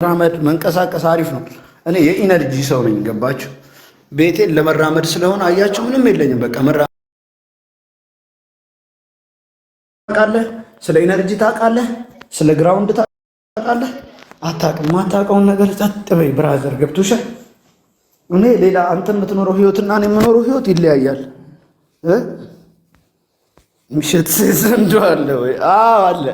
መራመድ መንቀሳቀስ አሪፍ ነው። እኔ የኢነርጂ ሰው ነኝ። ገባችሁ? ቤቴን ለመራመድ ስለሆነ አያችሁ፣ ምንም የለኝም። በቃ ታውቃለህ፣ ስለ ኢነርጂ ታውቃለህ፣ ስለ ግራውንድ ታውቃለህ። አታውቅም። ማታውቀውን ነገር ጸጥ በይ ብራዘር። ገብቶሻል? እኔ ሌላ አንተ የምትኖረው ህይወትና እኔ የምኖረው ህይወት ይለያያል። ምሽት ዘንዶ አለ ወይ? አዎ አለ።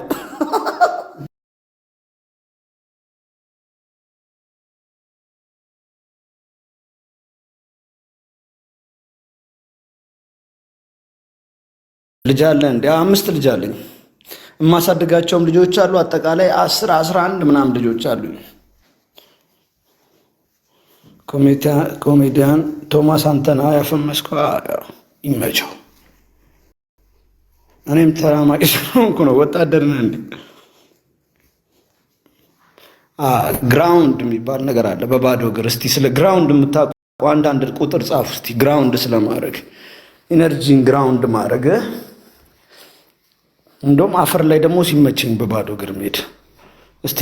ልጅ አለ እንደ 5 ልጅ አለኝ። የማሳድጋቸውም ልጆች አሉ። አጠቃላይ 10 11 ምናምን ልጆች አሉ። ኮሜዲያን ቶማስ አንተና ያፈመስከው ይመቸው። እኔም ተራማቂ ስለሆንኩ ነው። ወታደር ነህ እንዴ? ግራውንድ የሚባል ነገር አለ በባዶ እግር። እስቲ ስለ ግራውንድ የምታውቁ አንዳንድ ቁጥር ጻፉ እስቲ። ግራውንድ ስለማድረግ ኢነርጂን ግራውንድ ማድረግ። እንደውም አፈር ላይ ደግሞ ሲመቸኝ በባዶ እግር መሄድ። እስቲ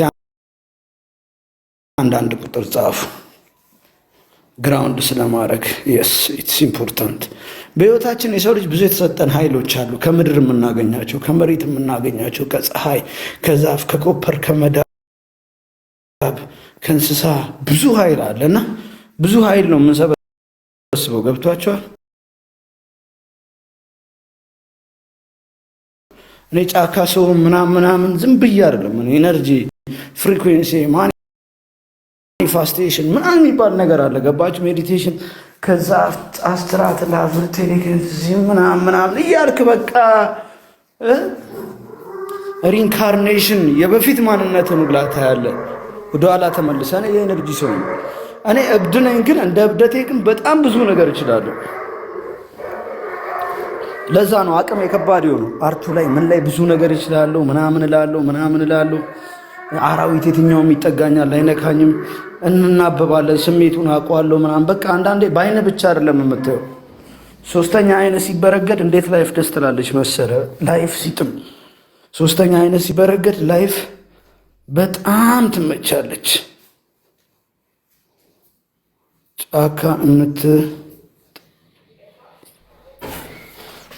አንዳንድ ቁጥር ጻፉ ግራውንድ ስለማድረግ። የስ ኢትስ ኢምፖርታንት። በህይወታችን የሰው ልጅ ብዙ የተሰጠን ኃይሎች አሉ። ከምድር የምናገኛቸው፣ ከመሬት የምናገኛቸው፣ ከፀሐይ፣ ከዛፍ፣ ከኮፐር፣ ከመዳብ፣ ከእንስሳ ብዙ ኃይል አለ እና ብዙ ኃይል ነው የምንሰበስበው። ገብቷቸዋል? እኔ ጫካ ሰው ምናምን ዝም ብዬ አይደለም። እኔ ኤነርጂ ፍሪኩዌንሲ ማኒፌስቴሽን ምናምን የሚባል ነገር አለ። ገባችሁ? ሜዲቴሽን ከዛ አስትራት ላቭ ቴሌኪንሲ ምናምን እያልክ በቃ ሪንካርኔሽን የበፊት ማንነትን ግላታ ያለ ወደኋላ ተመልሰን የኤነርጂ ሰው ነው። እኔ እብድ ነኝ፣ ግን እንደ እብደቴ ግን በጣም ብዙ ነገር እችላለሁ። ለዛ ነው አቅም የከባድ ነው። አርቱ ላይ ምን ላይ ብዙ ነገር እችላለሁ ምናምን እላለሁ። አራዊት የትኛውም ይጠጋኛል አይነካኝም። እናበባለን፣ ስሜቱን አውቀዋለሁ ምናምን። በቃ አንዳንዴ በአይነ ብቻ አይደለም የምታየው። 3ኛ አይነ ሲበረገድ እንዴት ላይፍ ደስ ትላለች መሰለ። ላይፍ ሲጥም 3ኛ አይነ ሲበረገድ ላይፍ በጣም ትመቻለች። ጫካ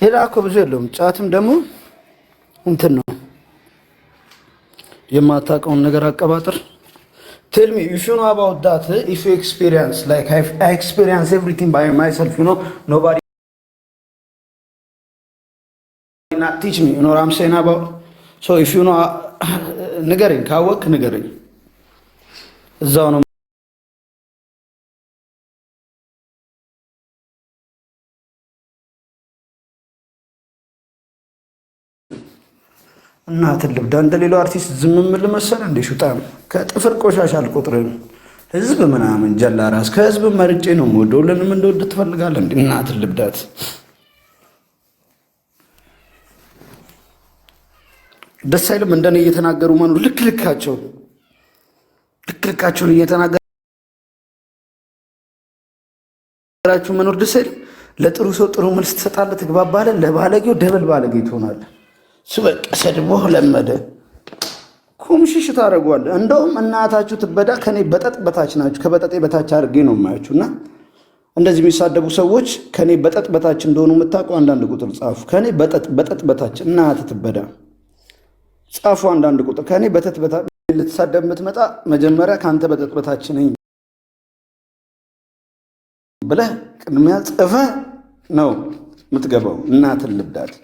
ሌላ እኮ ብዙ የለውም። ጫትም ደግሞ እንትን ነው የማታውቀውን ነገር አቀባጥር። ቴል ሚ ኢፍ ዩ ኖ አባውት ዳት ኢፍ ዩ ኤክስፒሪየንስ ላይክ አይ ኤክስፒሪየንስ ኤቭሪቲንግ ባይ ማይሰልፍ ዩ ኖ ኖባዲ ናት ቲች ሚ ዩ ኖ አም ሴይንግ አባውት ሶ ኢፍ ዩ ኖ ንገረኝ፣ ካወቅ ንገረኝ። እዛው ነው እናትን ልብዳ እንደሌላው አርቲስት ዝም የምል መሰለ እንደ ሹጣም ከጥፍር ቆሻሻ አልቆጥርም። ህዝብ ምናምን ጀላ ራስ ከህዝብ መርጬ ነው የምወደው። ለንም እንደወድ ትፈልጋለህ እንዴ? እናትን ልብዳት ደስ አይልም? እንደኔ እየተናገሩ መኖር ልክልካቸውን እየተናገራችሁ መኖር ደስ አይልም? ለጥሩ ሰው ጥሩ መልስ ትሰጣለህ፣ ትግባባለህ። ለባለጌው ደበል ባለጌ ትሆናለህ። ስበቅ ሰድቦህ ለመደ ኩምሽሽ ታደርጓለህ። እንደውም እናታችሁ ትበዳ ከኔ በጠጥ በታች ናችሁ። ከበጠጤ በታች አድርጌ ነው የማያችሁ። እና እንደዚህ የሚሳደቡ ሰዎች ከኔ በጠጥ በታች እንደሆኑ የምታውቁ አንዳንድ ቁጥር ጻፉ። ከኔ በጠጥ በታች እናት ትበዳ ጻፉ። አንዳንድ ቁጥር ከኔ በጠጥ በታች ልትሳደብ የምትመጣ መጀመሪያ ከአንተ በጠጥ በታች ነኝ ብለህ ቅድሚያ ጽፈህ ነው የምትገባው። እናትን ልብዳት